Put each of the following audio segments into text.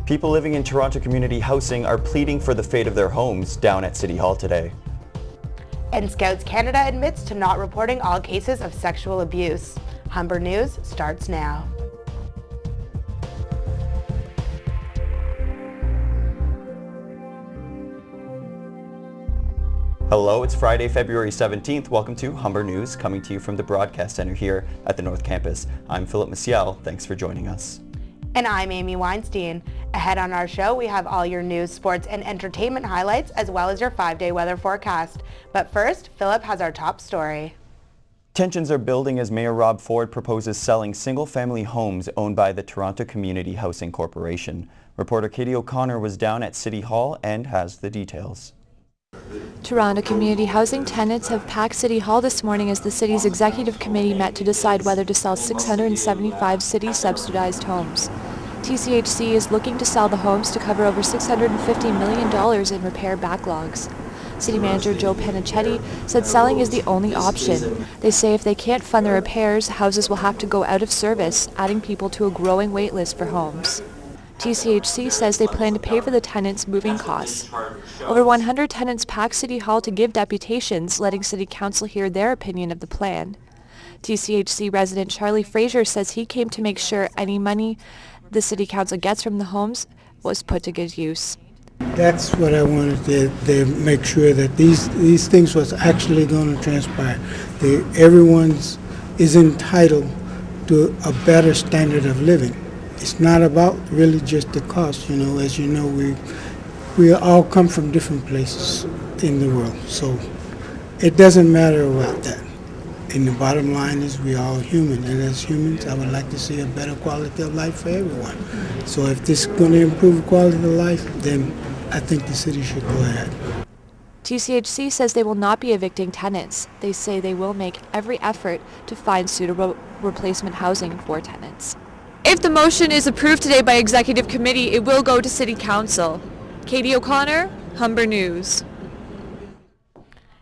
People living in Toronto community housing are pleading for the fate of their homes down at City Hall today. And Scouts Canada admits to not reporting all cases of sexual abuse. Humber News starts now. Hello, it's Friday, February 17th. Welcome to Humber News, coming to you from the Broadcast Center here at the North Campus. I'm Philip Maciel. Thanks for joining us. And I'm Amy Weinstein. Ahead on our show, we have all your news, sports, and entertainment highlights, as well as your 5-day weather forecast. But first, Philip has our top story. Tensions are building as Mayor Rob Ford proposes selling single-family homes owned by the Toronto Community Housing Corporation. Reporter Katie O'Connor was down at City Hall and has the details. Toronto community housing tenants have packed City Hall this morning as the city's executive committee met to decide whether to sell 675 city-subsidized homes. TCHC is looking to sell the homes to cover over $650 million in repair backlogs. City Manager Joe Panichetti said selling is the only option. They say if they can't fund the repairs, houses will have to go out of service, adding people to a growing wait list for homes. TCHC says they plan to pay for the tenants' moving costs. Over 100 tenants packed City Hall to give deputations, letting City Council hear their opinion of the plan. TCHC resident Charlie Fraser says he came to make sure any money the City Council gets from the homes was put to good use. That's what I wanted to make sure that these things was actually going to transpire. Everyone is entitled to a better standard of living. It's not about really just the cost, as you know, we all come from different places in the world, so it doesn't matter about that. And the bottom line is we are all human, and as humans, I would like to see a better quality of life for everyone. So if this is going to improve quality of life, then I think the city should go ahead. TCHC says they will not be evicting tenants. They say they will make every effort to find suitable replacement housing for tenants. If the motion is approved today by Executive Committee, it will go to City Council. Katie O'Connor, Humber News.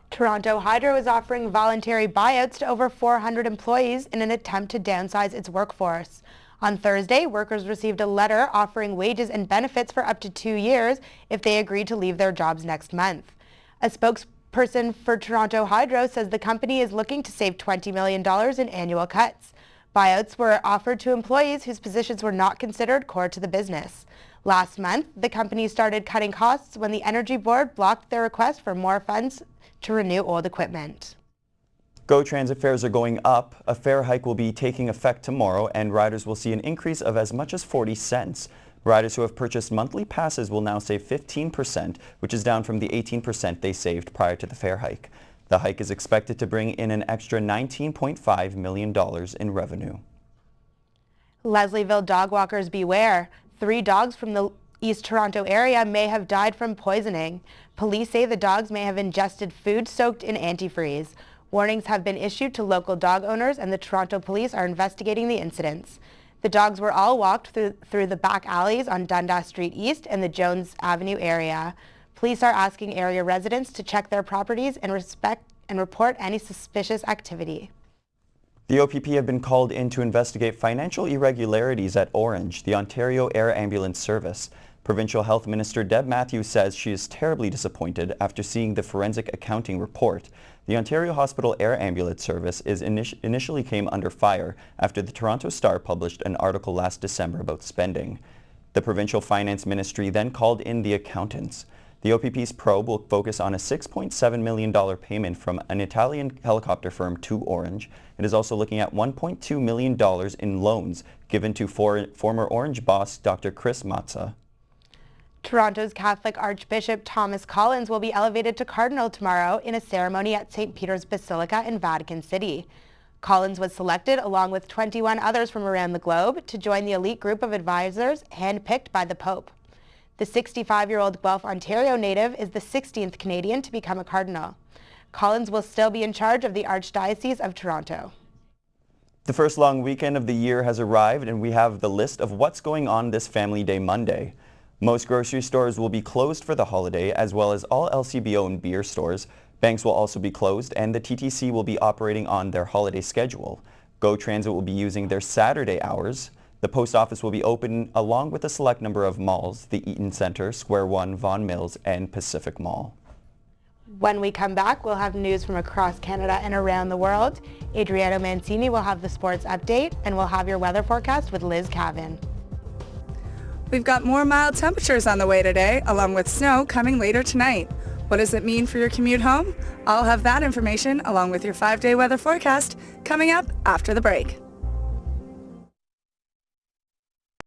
Toronto Hydro is offering voluntary buyouts to over 400 employees in an attempt to downsize its workforce. On Thursday, workers received a letter offering wages and benefits for up to 2 years if they agreed to leave their jobs next month. A spokesperson for Toronto Hydro says the company is looking to save $20 million in annual cuts. Buyouts were offered to employees whose positions were not considered core to the business. Last month, the company started cutting costs when the Energy Board blocked their request for more funds to renew old equipment. GO Transit fares are going up. A fare hike will be taking effect tomorrow, and riders will see an increase of as much as 40 cents. Riders who have purchased monthly passes will now save 15%, which is down from the 18% they saved prior to the fare hike. The hike is expected to bring in an extra $19.5 million in revenue. Leslieville dog walkers beware. 3 dogs from the East Toronto area may have died from poisoning. Police say the dogs may have ingested food soaked in antifreeze. Warnings have been issued to local dog owners, and the Toronto Police are investigating the incidents. The dogs were all walked through the back alleys on Dundas Street East and the Jones Avenue area. Police are asking area residents to check their properties and report any suspicious activity. The OPP have been called in to investigate financial irregularities at Orange, the Ontario Air Ambulance Service. Provincial Health Minister Deb Matthews says she is terribly disappointed after seeing the forensic accounting report. The Ontario Hospital Air Ambulance Service initially came under fire after the Toronto Star published an article last December about spending. The Provincial Finance Ministry then called in the accountants. The OPP's probe will focus on a $6.7 million payment from an Italian helicopter firm to Orange. It is also looking at $1.2 million in loans given to former Orange boss Dr. Chris Matza. Toronto's Catholic Archbishop Thomas Collins will be elevated to Cardinal tomorrow in a ceremony at St. Peter's Basilica in Vatican City. Collins was selected along with 21 others from around the globe to join the elite group of advisors handpicked by the Pope. The 65-year-old Guelph, Ontario native is the 16th Canadian to become a cardinal. Collins will still be in charge of the Archdiocese of Toronto. The first long weekend of the year has arrived, and we have the list of what's going on this Family Day Monday. Most grocery stores will be closed for the holiday, as well as all LCBO-owned beer stores. Banks will also be closed, and the TTC will be operating on their holiday schedule. GO Transit will be using their Saturday hours. The post office will be open along with a select number of malls, the Eaton Centre, Square One, Vaughan Mills, and Pacific Mall. When we come back, we'll have news from across Canada and around the world. Adriano Mancini will have the sports update, and we'll have your weather forecast with Liz Cavan. We've got more mild temperatures on the way today, along with snow coming later tonight. What does it mean for your commute home? I'll have that information along with your 5-day weather forecast coming up after the break.